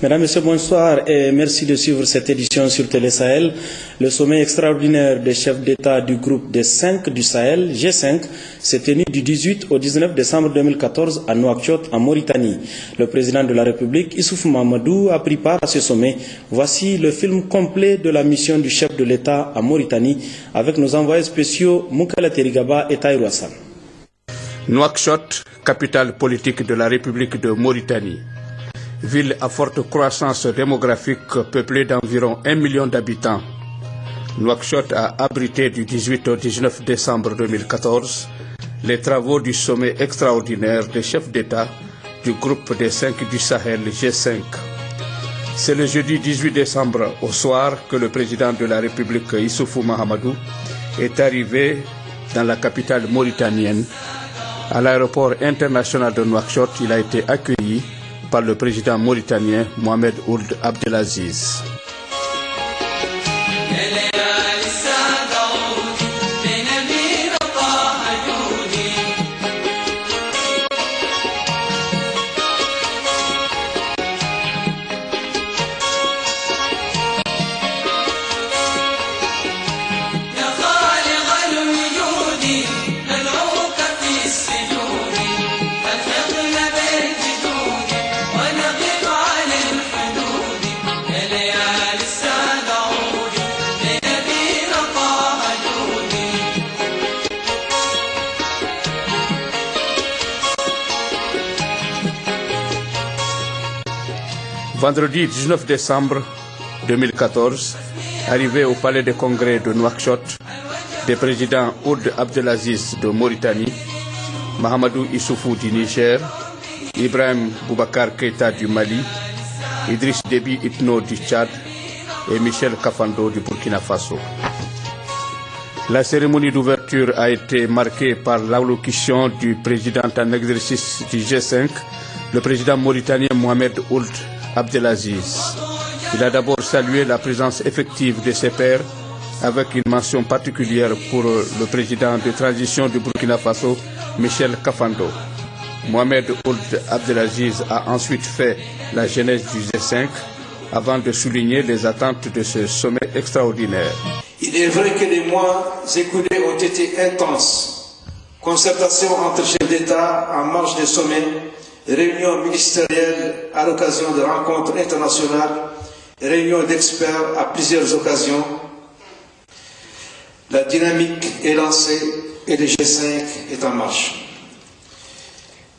Mesdames, Messieurs, bonsoir et merci de suivre cette édition sur Télé Sahel. Le sommet extraordinaire des chefs d'État du groupe des 5 du Sahel, G5, s'est tenu du 18 au 19 décembre 2014 à Nouakchott, en Mauritanie. Le président de la République, Issoufou Mahamadou, a pris part à ce sommet. Voici le film complet de la mission du chef de l'État en Mauritanie avec nos envoyés spéciaux Moukala Terigaba et Tahirou Hassan. Nouakchott, capitale politique de la République de Mauritanie. Ville à forte croissance démographique peuplée d'environ 1 million d'habitants. Nouakchott a abrité du 18 au 19 décembre 2014 les travaux du sommet extraordinaire des chefs d'État du groupe des 5 du Sahel G5. C'est le jeudi 18 décembre au soir que le président de la République Issoufou Mahamadou est arrivé dans la capitale mauritanienne. À l'aéroport international de Nouakchott, il a été accueilli par le président mauritanien Mohamed Ould Abdelaziz. Vendredi 19 décembre 2014, arrivé au palais des congrès de Nouakchott, des présidents Ould Abdelaziz de Mauritanie, Mahamadou Issoufou du Niger, Ibrahim Boubacar Keïta du Mali, Idriss Déby Itno du Tchad et Michel Kafando du Burkina Faso. La cérémonie d'ouverture a été marquée par l'allocution du président en exercice du G5, le président mauritanien Mohamed Ould Abdelaziz. Il a d'abord salué la présence effective de ses pairs avec une mention particulière pour le président de transition du Burkina Faso, Michel Kafando. Mohamed Ould Abdelaziz a ensuite fait la genèse du G5 avant de souligner les attentes de ce sommet extraordinaire. Il est vrai que les mois écoulés ont été intenses. Concertation entre chefs d'État en marge des sommets, réunions ministérielles à l'occasion de rencontres internationales, réunions d'experts à plusieurs occasions. La dynamique est lancée et le G5 est en marche.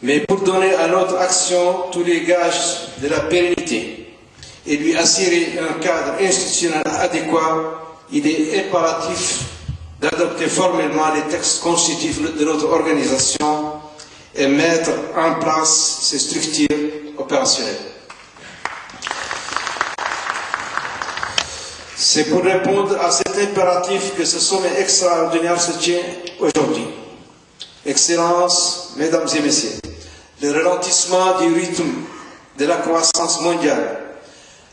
Mais pour donner à notre action tous les gages de la pérennité et lui assurer un cadre institutionnel adéquat, il est impératif d'adopter formellement les textes constitutifs de notre organisation et mettre en place ces structures opérationnelles. C'est pour répondre à cet impératif que ce sommet extraordinaire se tient aujourd'hui. Excellences, Mesdames et Messieurs, le ralentissement du rythme de la croissance mondiale,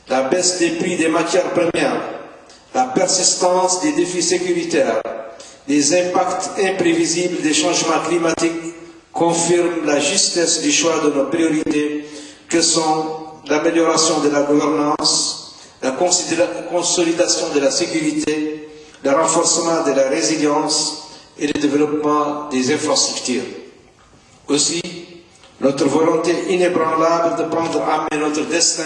la baisse des prix des matières premières, la persistance des défis sécuritaires, les impacts imprévisibles des changements climatiques confirment la justesse du choix de nos priorités que sont l'amélioration de la gouvernance, la consolidation de la sécurité, le renforcement de la résilience et le développement des infrastructures. Aussi, notre volonté inébranlable de prendre en main notre destin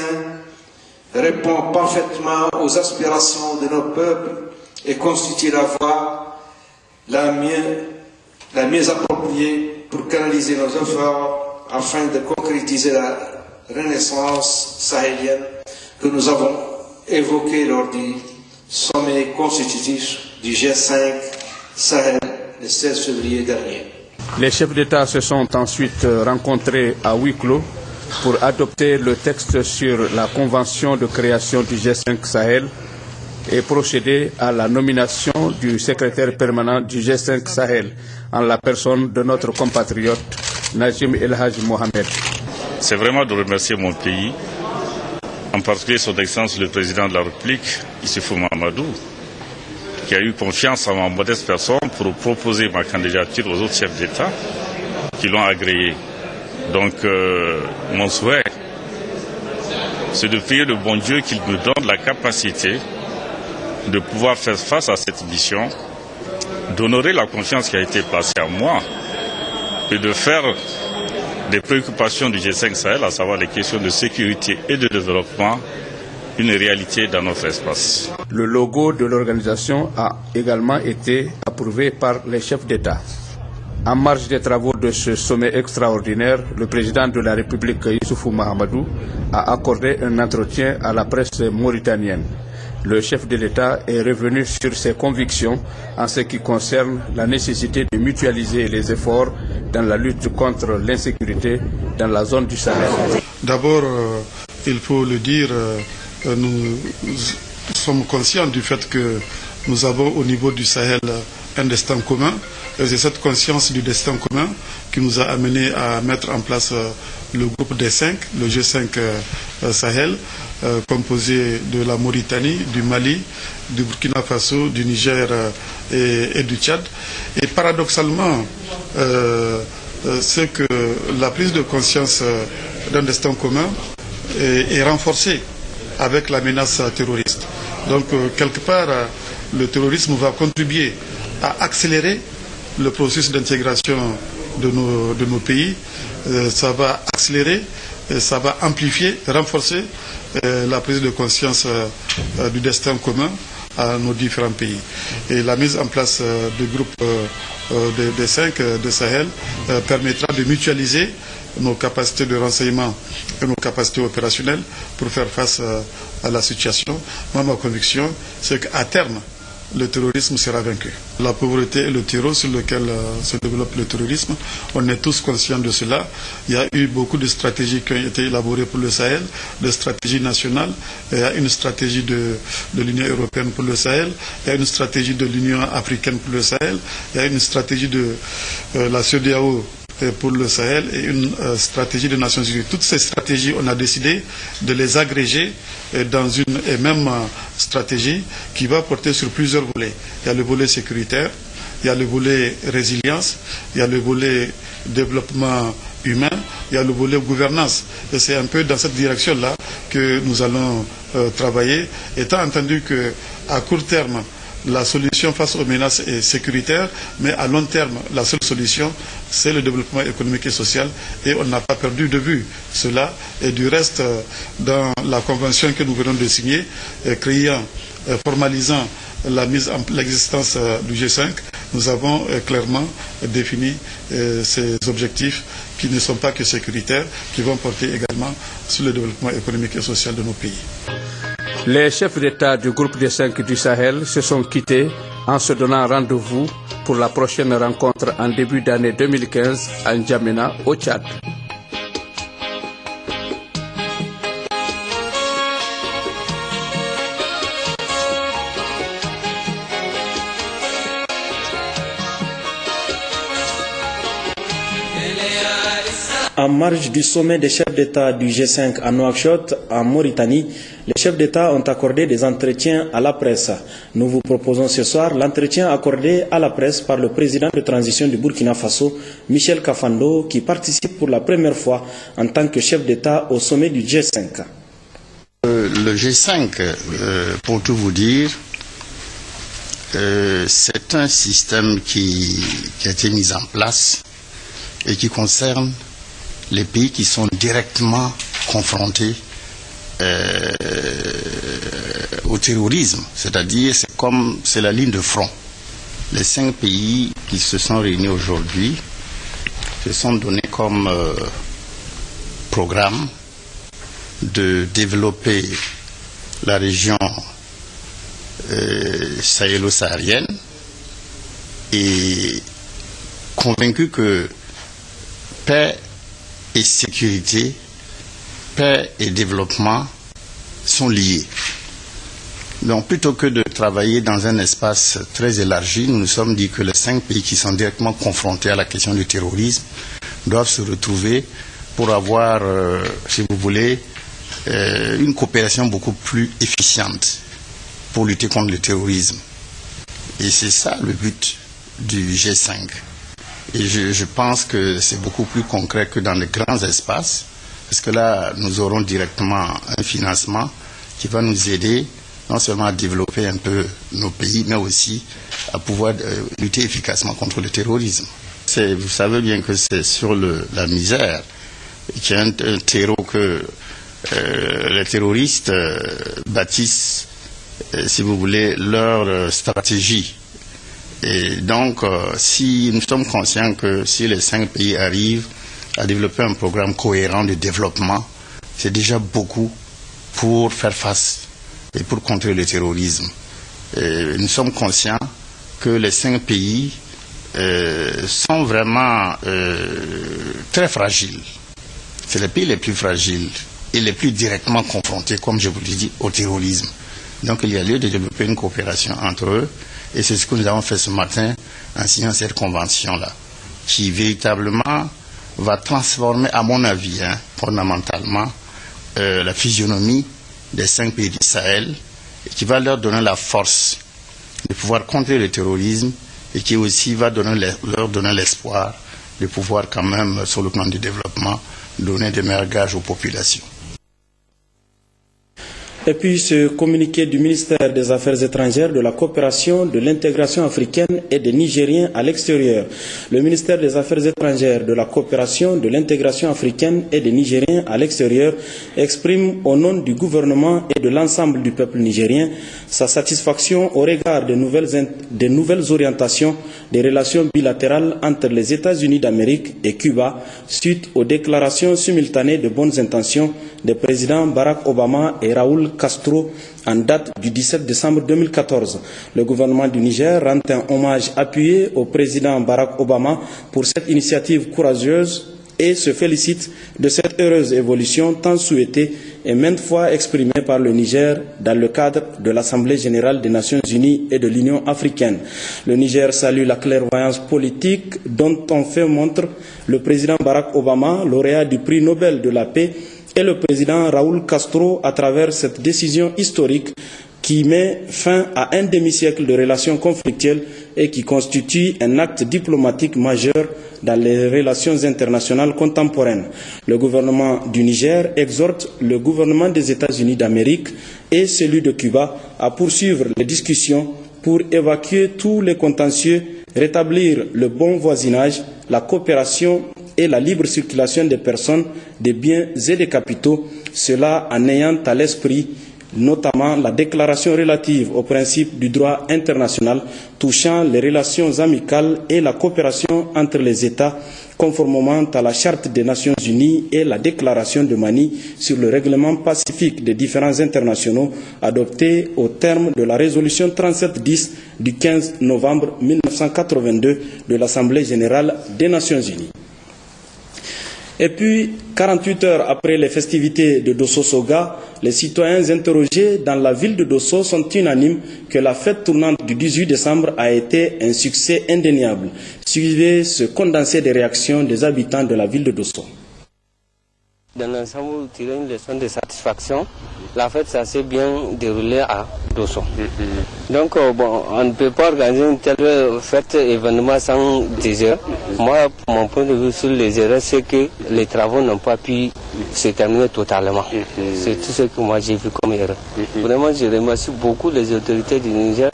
répond parfaitement aux aspirations de nos peuples et constitue la voie la mieux appropriée pour canaliser nos efforts afin de concrétiser la renaissance sahélienne que nous avons évoquée lors du sommet constitutif du G5 Sahel le 16 février dernier. Les chefs d'État se sont ensuite rencontrés à huis clos pour adopter le texte sur la convention de création du G5 Sahel et procéder à la nomination du secrétaire permanent du G5 Sahel en la personne de notre compatriote Najim El Hadj Mohamed. C'est vraiment de remercier mon pays, en particulier son Excellence le Président de la République, Issoufou Mahamadou, qui a eu confiance en ma modeste personne pour proposer ma candidature aux autres chefs d'État qui l'ont agréée. Donc mon souhait, c'est de prier le bon Dieu qu'il me donne la capacité de pouvoir faire face à cette mission, d'honorer la confiance qui a été placée en moi et de faire des préoccupations du G5 Sahel, à savoir les questions de sécurité et de développement, une réalité dans notre espace. Le logo de l'organisation a également été approuvé par les chefs d'État. En marge des travaux de ce sommet extraordinaire, le président de la République, Issoufou Mahamadou, a accordé un entretien à la presse mauritanienne. Le chef de l'État est revenu sur ses convictions en ce qui concerne la nécessité de mutualiser les efforts dans la lutte contre l'insécurité dans la zone du Sahel. D'abord, il faut le dire, nous sommes conscients du fait que nous avons au niveau du Sahel un destin commun. Et c'est cette conscience du destin commun qui nous a amené à mettre en place le groupe des 5, le G5 Sahel, composé de la Mauritanie, du Mali, du Burkina Faso, du Niger et du Tchad. Et paradoxalement, c'est que la prise de conscience d'un destin commun est renforcée avec la menace terroriste. Donc, quelque part, le terrorisme va contribuer à accélérer le processus d'intégration de nos pays. Ça va accélérer, ça va amplifier, renforcer la prise de conscience du destin commun à nos différents pays. Et la mise en place du groupe des 5 de Sahel permettra de mutualiser nos capacités de renseignement et nos capacités opérationnelles pour faire face à la situation. Moi, ma conviction, c'est qu'à terme, le terrorisme sera vaincu. La pauvreté et le terreau sur lequel se développe le terrorisme, on est tous conscients de cela. Il y a eu beaucoup de stratégies qui ont été élaborées pour le Sahel, des stratégies nationales. Il y a une stratégie de l'Union européenne pour le Sahel, il y a une stratégie de l'Union africaine pour le Sahel, il y a une stratégie de la CEDEAO pour le Sahel et une stratégie des Nations Unies. Toutes ces stratégies, on a décidé de les agréger dans une et même stratégie qui va porter sur plusieurs volets. Il y a le volet sécuritaire, il y a le volet résilience, il y a le volet développement humain, il y a le volet gouvernance. Et c'est un peu dans cette direction-là que nous allons travailler, étant entendu qu'à court terme, la solution face aux menaces est sécuritaire, mais à long terme, la seule solution, c'est le développement économique et social. Et on n'a pas perdu de vue cela. Et du reste, dans la convention que nous venons de signer, formalisant l'existence du G5, nous avons clairement défini ces objectifs qui ne sont pas que sécuritaires, qui vont porter également sur le développement économique et social de nos pays. Les chefs d'État du groupe des 5 du Sahel se sont quittés en se donnant rendez-vous pour la prochaine rencontre en début d'année 2015 à N'Djamena, au Tchad. En marge du sommet des chefs d'État du G5 à Nouakchott, en Mauritanie, les chefs d'État ont accordé des entretiens à la presse. Nous vous proposons ce soir l'entretien accordé à la presse par le président de transition du Burkina Faso, Michel Kafando, qui participe pour la première fois en tant que chef d'État au sommet du G5. Le G5, pour tout vous dire, c'est un système qui a été mis en place et qui concerne les pays qui sont directement confrontés au terrorisme, c'est-à-dire c'est la ligne de front. Les 5 pays qui se sont réunis aujourd'hui se sont donnés comme programme de développer la région sahélo-saharienne et convaincus que paix et sécurité, paix et développement sont liés. Donc plutôt que de travailler dans un espace très élargi, nous nous sommes dit que les 5 pays qui sont directement confrontés à la question du terrorisme doivent se retrouver pour avoir, si vous voulez, une coopération beaucoup plus efficiente pour lutter contre le terrorisme. Et c'est ça le but du G5. Et je pense que c'est beaucoup plus concret que dans les grands espaces. parce que là, nous aurons directement un financement qui va nous aider non seulement à développer un peu nos pays, mais aussi à pouvoir lutter efficacement contre le terrorisme. Vous savez bien que c'est sur la misère qui est un terreau que les terroristes bâtissent, si vous voulez, leur stratégie. Et donc, si nous sommes conscients que si les 5 pays arrivent à développer un programme cohérent de développement, c'est déjà beaucoup pour faire face et pour contrer le terrorisme. Et nous sommes conscients que les 5 pays sont vraiment très fragiles. C'est les pays les plus fragiles et les plus directement confrontés, comme je vous l'ai dit, au terrorisme. Donc il y a lieu de développer une coopération entre eux, et c'est ce que nous avons fait ce matin en signant cette convention-là, qui véritablement va transformer, à mon avis, fondamentalement, la physionomie des 5 pays du Sahel, et qui va leur donner la force de pouvoir contrer le terrorisme, et qui aussi va leur donner l'espoir de pouvoir quand même, sur le plan du développement, donner de meilleurs gages aux populations. Et puis ce communiqué du ministère des Affaires étrangères, de la coopération, de l'intégration africaine et des Nigériens à l'extérieur. Le ministère des Affaires étrangères, de la coopération, de l'intégration africaine et des Nigériens à l'extérieur exprime au nom du gouvernement et de l'ensemble du peuple nigérien sa satisfaction au regard des nouvelles orientations des relations bilatérales entre les États-Unis d'Amérique et Cuba suite aux déclarations simultanées de bonnes intentions des présidents Barack Obama et Raúl Castro en date du 17 décembre 2014. Le gouvernement du Niger rend un hommage appuyé au président Barack Obama pour cette initiative courageuse et se félicite de cette heureuse évolution tant souhaitée et maintes fois exprimée par le Niger dans le cadre de l'Assemblée générale des Nations unies et de l'Union africaine. Le Niger salue la clairvoyance politique dont ont fait montre le président Barack Obama, lauréat du prix Nobel de la paix, et le président Raúl Castro à travers cette décision historique qui met fin à un demi-siècle de relations conflictuelles et qui constitue un acte diplomatique majeur dans les relations internationales contemporaines. Le gouvernement du Niger exhorte le gouvernement des États-Unis d'Amérique et celui de Cuba à poursuivre les discussions pour évacuer tous les contentieux, rétablir le bon voisinage, la coopération et la libre circulation des personnes, des biens et des capitaux, cela en ayant à l'esprit notamment la déclaration relative aux principes du droit international touchant les relations amicales et la coopération entre les États, conformément à la Charte des Nations Unies et la déclaration de Manille sur le règlement pacifique des différends internationaux adoptée au terme de la résolution 3710 du 15 novembre 1982 de l'Assemblée générale des Nations Unies. Et puis, 48 heures après les festivités de Dosso Soga, les citoyens interrogés dans la ville de Dosso sont unanimes que la fête tournante du 18 décembre a été un succès indéniable. Suivez ce condensé des réactions des habitants de la ville de Dosso. Dans l'ensemble, vous tirez une leçon de satisfaction. La fête, ça s'est bien déroulé à Dosso. Donc, bon, on ne peut pas organiser une telle fête, événement sans des erreurs. Moi, mon point de vue sur les erreurs, c'est que les travaux n'ont pas pu se terminer totalement. C'est tout ce que moi j'ai vu comme erreur. Vraiment, je remercie beaucoup les autorités du Niger,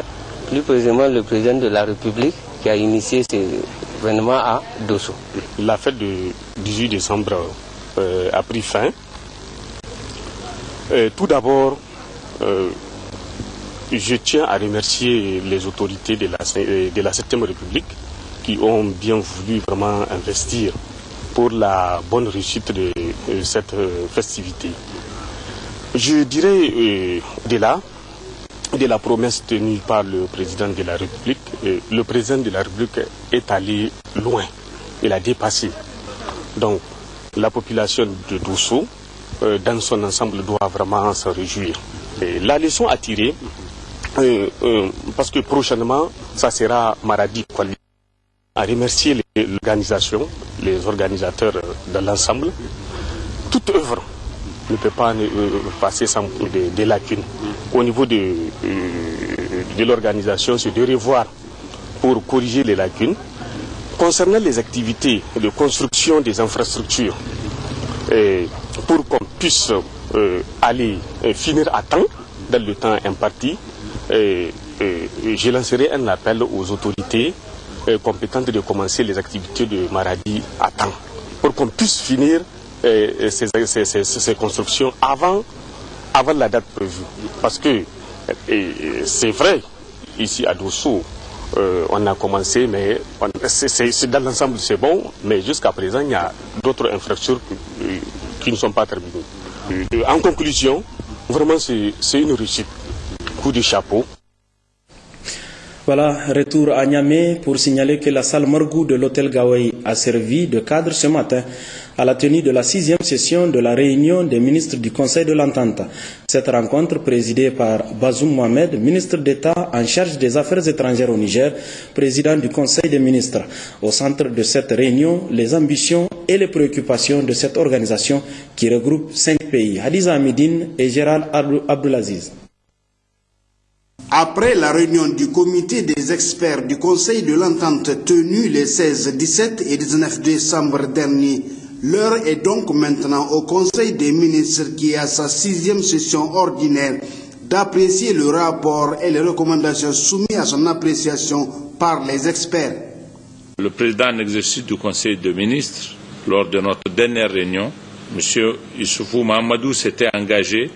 plus précisément le président de la République qui a initié cet événement à Dosso. La fête du 18 décembre a pris fin. Tout d'abord, je tiens à remercier les autorités de la 7e République qui ont bien voulu vraiment investir pour la bonne réussite de cette festivité. Je dirais de la promesse tenue par le président de la République, le président de la République est allé loin, il a dépassé. Donc, la population de Dosso, dans son ensemble, doit vraiment se réjouir. Et la leçon à tirer, parce que prochainement, ça sera Maradi Kuali, à remercier l'organisation, les organisateurs de l'ensemble. Toute œuvre ne peut pas passer sans des lacunes. Au niveau de l'organisation, c'est de revoir pour corriger les lacunes. Concernant les activités de construction des infrastructures, pour qu'on puisse aller finir à temps, dans le temps imparti, je lancerai un appel aux autorités compétentes de commencer les activités de Maradi à temps, pour qu'on puisse finir ces constructions avant la date prévue. Parce que c'est vrai, ici à Dosso, on a commencé, mais c'est dans l'ensemble c'est bon, mais jusqu'à présent il y a d'autres infrastructures qui ne sont pas terminées. En conclusion, vraiment c'est une réussite, coup de chapeau. Voilà, retour à Niamey pour signaler que la salle Morgou de l'hôtel Gawai a servi de cadre ce matin à la tenue de la 6e session de la réunion des ministres du Conseil de l'Entente. Cette rencontre, présidée par Bazoum Mohamed, ministre d'État en charge des Affaires étrangères au Niger, président du Conseil des ministres. Au centre de cette réunion, les ambitions et les préoccupations de cette organisation qui regroupe 5 pays. Hadiza Hamidine et Gérald Abdelaziz. Après la réunion du comité des experts du Conseil de l'Entente tenue les 16, 17 et 19 décembre dernier, l'heure est donc maintenant au Conseil des ministres qui a sa 6e session ordinaire d'apprécier le rapport et les recommandations soumises à son appréciation par les experts. Le président en exercice du Conseil des ministres, lors de notre dernière réunion, M. Issoufou Mahamadou s'était engagé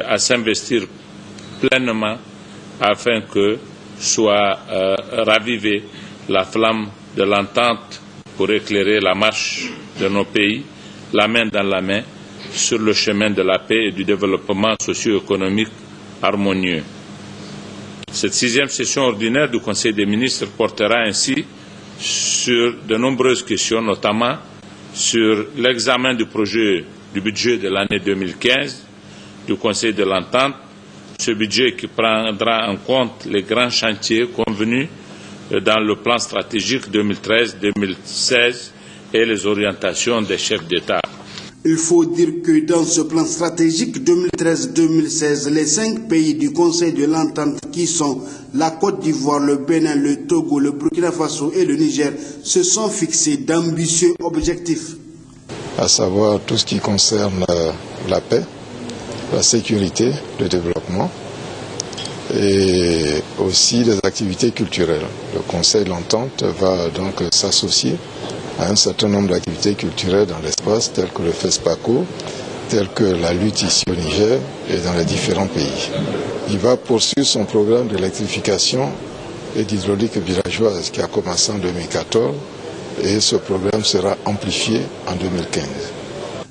à s'investir pleinement afin que soit ravivée la flamme de l'entente pour éclairer la marche de nos pays, la main dans la main, sur le chemin de la paix et du développement socio-économique harmonieux. Cette 6e session ordinaire du Conseil des ministres portera ainsi sur de nombreuses questions, notamment sur l'examen du projet du budget de l'année 2015 du Conseil de l'Entente, ce budget qui prendra en compte les grands chantiers convenus dans le plan stratégique 2013-2016 et les orientations des chefs d'État. Il faut dire que dans ce plan stratégique 2013-2016, les 5 pays du Conseil de l'Entente qui sont la Côte d'Ivoire, le Bénin, le Togo, le Burkina Faso et le Niger se sont fixés d'ambitieux objectifs. À savoir tout ce qui concerne la paix, la sécurité, le développement et aussi les activités culturelles. Le Conseil de l'Entente va donc s'associer à un certain nombre d'activités culturelles dans l'espace, telles que le FESPACO, telles que la lutte ici au Niger et dans les différents pays. Il va poursuivre son programme d'électrification et d'hydraulique villageoise qui a commencé en 2014 et ce programme sera amplifié en 2015.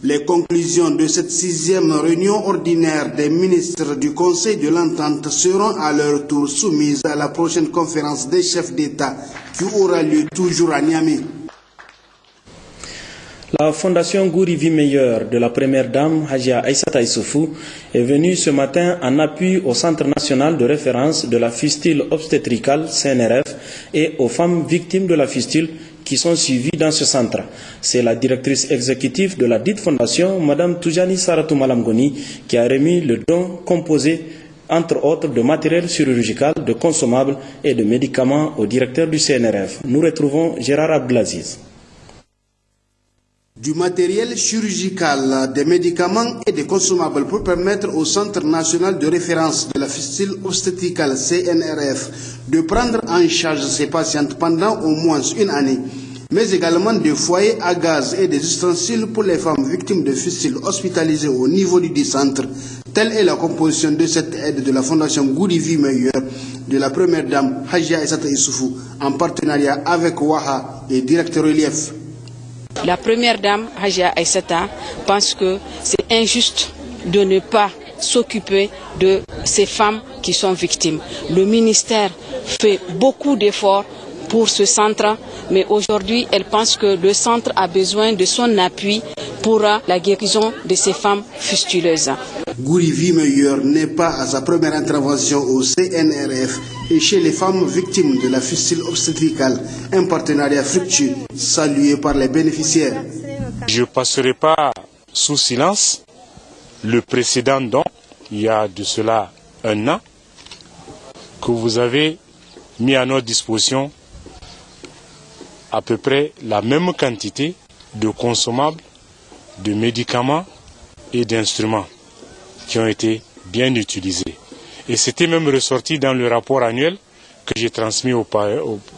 Les conclusions de cette 6e réunion ordinaire des ministres du Conseil de l'Entente seront à leur tour soumises à la prochaine conférence des chefs d'État qui aura lieu toujours à Niamey. La fondation Gouri Vie Meilleure de la première dame Hajia Aïssata Issoufou est venue ce matin en appui au Centre national de référence de la fistule obstétricale CNRF et aux femmes victimes de la fistule qui sont suivies dans ce centre. C'est la directrice exécutive de la dite fondation, Mme Toujani Saratou Malamgoni, qui a remis le don composé entre autres de matériel chirurgical, de consommables et de médicaments au directeur du CNRF. Nous retrouvons Gérard Abdelaziz. Du matériel chirurgical, des médicaments et des consommables pour permettre au Centre national de référence de la fistule obstétricale CNRF de prendre en charge ses patientes pendant au moins une année, mais également des foyers à gaz et des ustensiles pour les femmes victimes de fistules hospitalisées au niveau du centre. Telle est la composition de cette aide de la Fondation Gouri Vie Meilleure de la première dame Hajia Aïssata Issoufou en partenariat avec Waha et Direct Relief. La première dame, Hajia Aïssata, pense que c'est injuste de ne pas s'occuper de ces femmes qui sont victimes. Le ministère fait beaucoup d'efforts pour ce centre, mais aujourd'hui, elle pense que le centre a besoin de son appui pour la guérison de ces femmes fistuleuses. Gouri Vie Meilleure n'est pas à sa première intervention au CNRF et chez les femmes victimes de la fistule obstétricale, un partenariat fructueux salué par les bénéficiaires. Je ne passerai pas sous silence le précédent don, il y a de cela un an, que vous avez mis à notre disposition à peu près la même quantité de consommables de médicaments et d'instruments qui ont été bien utilisés. Et c'était même ressorti dans le rapport annuel que j'ai transmis aux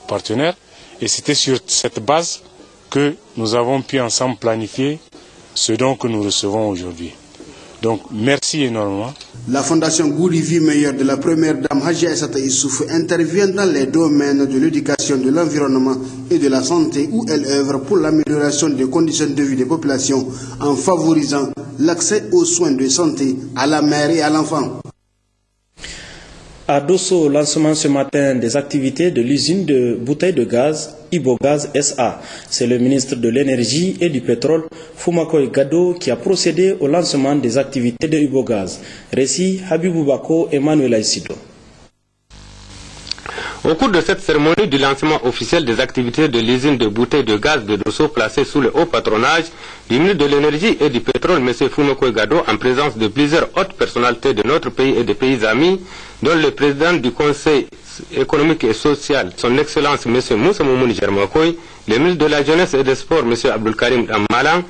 partenaires. Et c'était sur cette base que nous avons pu ensemble planifier ce dont que nous recevons aujourd'hui. Donc merci énormément. La fondation Gourivi Meilleur de la première dame Hadja Aissata Issouf intervient dans les domaines de l'éducation, de l'environnement et de la santé où elle œuvre pour l'amélioration des conditions de vie des populations en favorisant l'accès aux soins de santé à la mère et à l'enfant. À Dosso, lancement ce matin des activités de l'usine de bouteilles de gaz Ibogaz SA. C'est le ministre de l'Énergie et du Pétrole, Foumakoy Gado, qui a procédé au lancement des activités de Ibogaz. Récit Habibou Bako et Manuel Aïssido. Au cours de cette cérémonie du lancement officiel des activités de l'usine de bouteilles de gaz de Dosso placée sous le haut patronage du ministre de l'Énergie et du Pétrole, M. Foumakoy Gado, en présence de plusieurs hautes personnalités de notre pays et des pays amis, dont le président du Conseil économique et social, son Excellence M. Moussa Moumouni Germakoy, le ministre de la Jeunesse et des Sports, M. Abdul Karim Amalan,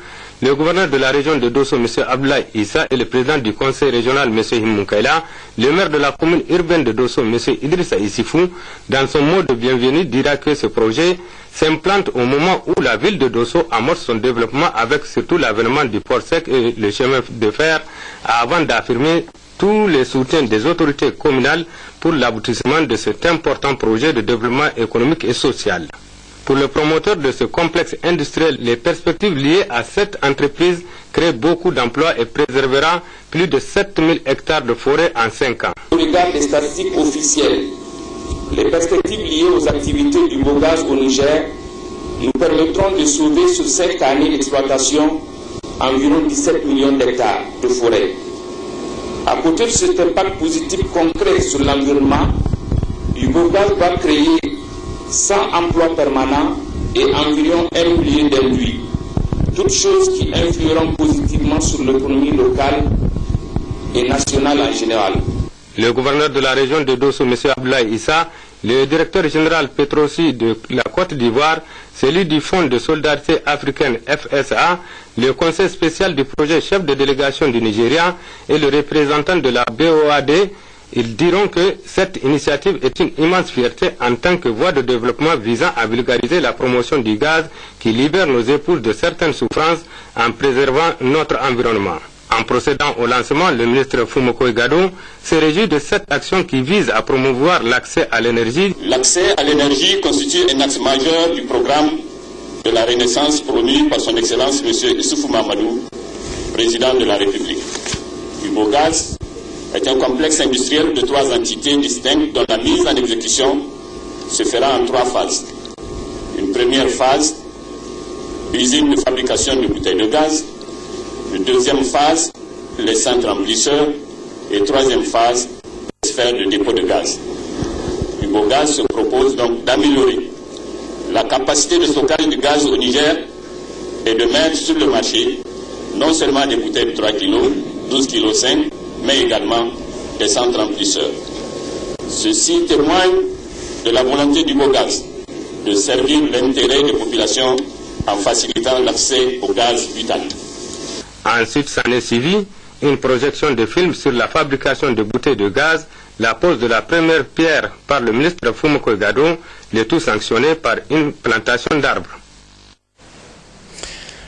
le gouverneur de la région de Dosso, M. Abdoulaye Issa, et le président du conseil régional, M. Himoukaila, le maire de la commune urbaine de Dosso, M. Idrissa Issifou, dans son mot de bienvenue, dira que ce projet s'implante au moment où la ville de Dosso amorce son développement avec surtout l'avènement du port sec et le chemin de fer, avant d'affirmer tous les soutiens des autorités communales pour l'aboutissement de cet important projet de développement économique et social. Pour le promoteur de ce complexe industriel, les perspectives liées à cette entreprise créent beaucoup d'emplois et préservera plus de 7000 hectares de forêt en 5 ans. Au regard des statistiques officielles, les perspectives liées aux activités du Bogaz au Niger nous permettront de sauver sur 5 années d'exploitation environ 17 millions d'hectares de forêt. À côté de cet impact positif concret sur l'environnement, le Bogaz va créer 100 emplois permanents et environ 1 million d'emplois, toutes choses qui influeront positivement sur l'économie locale et nationale en général. Le gouverneur de la région de Dosso, M. Abdoulaye Issa, le directeur général Petrosi de la Côte d'Ivoire, celui du Fonds de solidarité africaine FSA, le conseil spécial du projet chef de délégation du Nigeria et le représentant de la BOAD, ils diront que cette initiative est une immense fierté en tant que voie de développement visant à vulgariser la promotion du gaz qui libère nos épouses de certaines souffrances en préservant notre environnement. En procédant au lancement, le ministre Foumakoy Gado se réjouit de cette action qui vise à promouvoir l'accès à l'énergie. L'accès à l'énergie constitue un axe majeur du programme de la Renaissance promu par son Excellence M. Issoufou Mahamadou, président de la République. Ibogaz est un complexe industriel de 3 entités distinctes dont la mise en exécution se fera en 3 phases. Une première phase, usine de fabrication de bouteilles de gaz. Une deuxième phase, les centres remplisseurs. Et troisième phase, les sphères de dépôt de gaz. Ibogaz se propose donc d'améliorer la capacité de stockage de gaz au Niger et de mettre sur le marché non seulement des bouteilles de 3 kg, 12 kg 5, mais également des centres remplisseurs. Ceci témoigne de la volonté du Bogaz de servir l'intérêt des populations en facilitant l'accès au gaz butane. Ensuite, s'en est suivi une projection de film sur la fabrication de bouteilles de gaz, la pose de la première pierre par le ministre Foumakoy Gado, le tout sanctionné par une plantation d'arbres.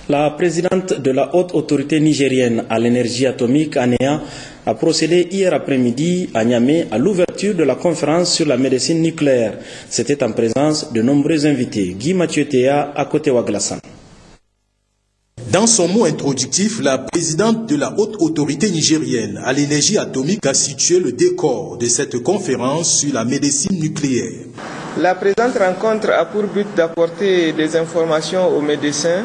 La présidente de la haute autorité nigérienne à l'énergie atomique, ANEA, a procédé hier après-midi à Niamey à l'ouverture de la conférence sur la médecine nucléaire. C'était en présence de nombreux invités. Guy Mathieu Théa, à côté Waglassan. Dans son mot introductif, la présidente de la haute autorité nigérienne à l'énergie atomique a situé le décor de cette conférence sur la médecine nucléaire. La présente rencontre a pour but d'apporter des informations aux médecins,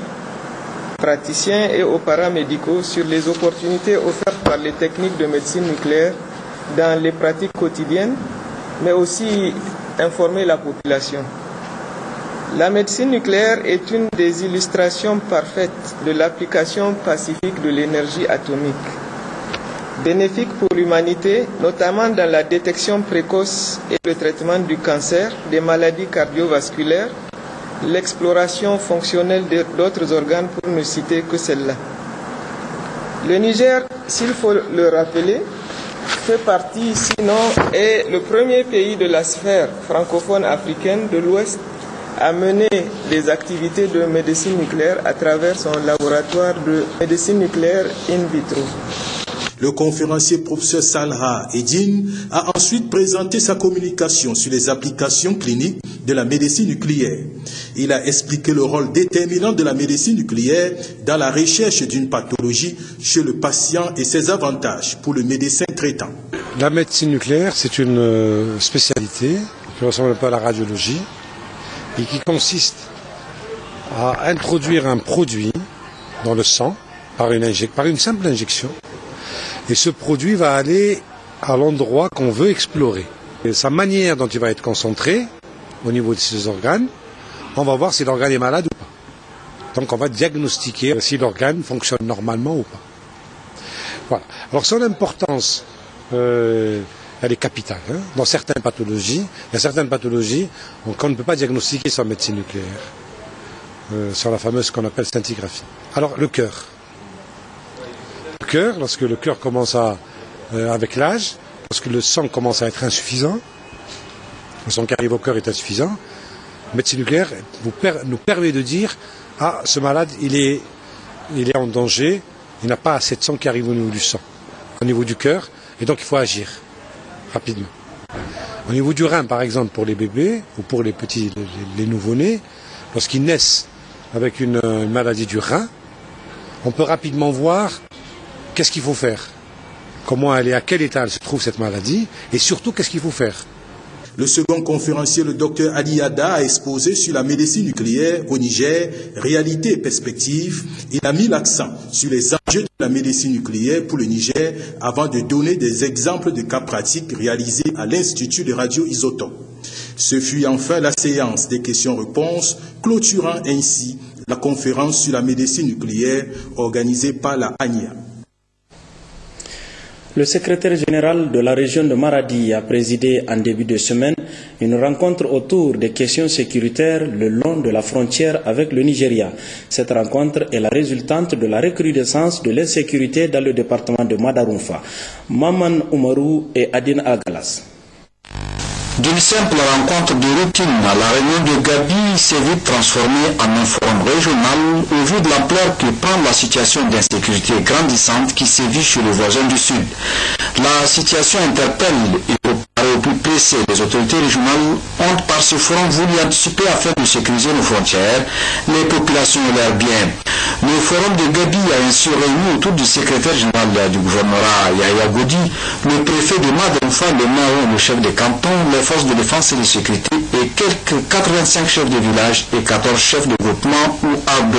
praticiens et aux paramédicaux sur les opportunités offertes par les techniques de médecine nucléaire dans les pratiques quotidiennes, mais aussi informer la population. La médecine nucléaire est une des illustrations parfaites de l'application pacifique de l'énergie atomique. Bénéfique pour l'humanité, notamment dans la détection précoce et le traitement du cancer, des maladies cardiovasculaires, l'exploration fonctionnelle d'autres organes pour ne citer que celle-là. Le Niger, s'il faut le rappeler, fait partie, sinon est le premier pays de la sphère francophone africaine de l'Ouest à mener des activités de médecine nucléaire à travers son laboratoire de médecine nucléaire in vitro. Le conférencier professeur Salha Eddine a ensuite présenté sa communication sur les applications cliniques de la médecine nucléaire. Il a expliqué le rôle déterminant de la médecine nucléaire dans la recherche d'une pathologie chez le patient et ses avantages pour le médecin traitant. La médecine nucléaire, c'est une spécialité qui ressemble un peu à la radiologie et qui consiste à introduire un produit dans le sang par une simple injection. Et ce produit va aller à l'endroit qu'on veut explorer. Et sa manière dont il va être concentré au niveau de ses organes, on va voir si l'organe est malade ou pas. Donc on va diagnostiquer si l'organe fonctionne normalement ou pas. Voilà. Alors son importance, elle est capitale. Dans certaines pathologies, il y a certaines pathologies qu'on ne peut pas diagnostiquer sans médecine nucléaire. Sur la fameuse qu'on appelle scintigraphie. Alors le cœur. Lorsque le cœur commence avec l'âge, lorsque le sang commence à être insuffisant, le sang qui arrive au cœur est insuffisant, la médecine nucléaire nous permet de dire « Ah, ce malade, il est en danger, il n'a pas assez de sang qui arrive au niveau du sang, au niveau du cœur, et donc il faut agir rapidement. » Au niveau du rein, par exemple, pour les bébés, ou pour les petits, les nouveau-nés, lorsqu'ils naissent avec une maladie du rein, on peut rapidement voir qu'est-ce qu'il faut faire, à quel état se trouve cette maladie, et surtout qu'est-ce qu'il faut faire. Le second conférencier, le docteur Ali Ada, a exposé sur la médecine nucléaire au Niger, réalité et perspective. Il a mis l'accent sur les enjeux de la médecine nucléaire pour le Niger avant de donner des exemples de cas pratiques réalisés à l'Institut de radioisotopes. Ce fut enfin la séance des questions-réponses, clôturant ainsi la conférence sur la médecine nucléaire organisée par la ANIA. Le secrétaire général de la région de Maradi a présidé en début de semaine une rencontre autour des questions sécuritaires le long de la frontière avec le Nigeria. Cette rencontre est la résultante de la recrudescence de l'insécurité dans le département de Madarumfa. Maman Oumarou et Adine Agalas. D'une simple rencontre de routine, la réunion de Gabi s'est vite transformée en un forum régional au vu de l'ampleur que prend la situation d'insécurité grandissante qui sévit chez les voisins du Sud. La situation interpelle et au plus pressé, les autorités régionales ont par ce forum voulu anticiper afin de sécuriser nos frontières, les populations et leurs biens. Le forum de Gabi a ainsi réuni autour du secrétaire général du gouvernorat Yaya Godi, le préfet de Madarumfa, le maire, le chef de canton, les forces de défense et de sécurité et quelques 85 chefs de village et 14 chefs de groupement ou ABO.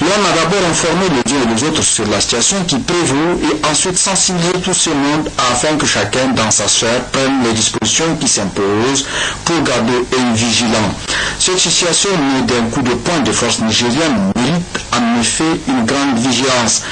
L'on a d'abord informé les uns et les autres sur la situation qui prévaut et ensuite sensibiliser tout ce monde afin que chacun dans sa sphère prenne les dispositions qui s'imposent pour garder œil vigilant. Cette situation, née d'un coup de poing des forces nigériennes, mérite en effet une grande vigilance.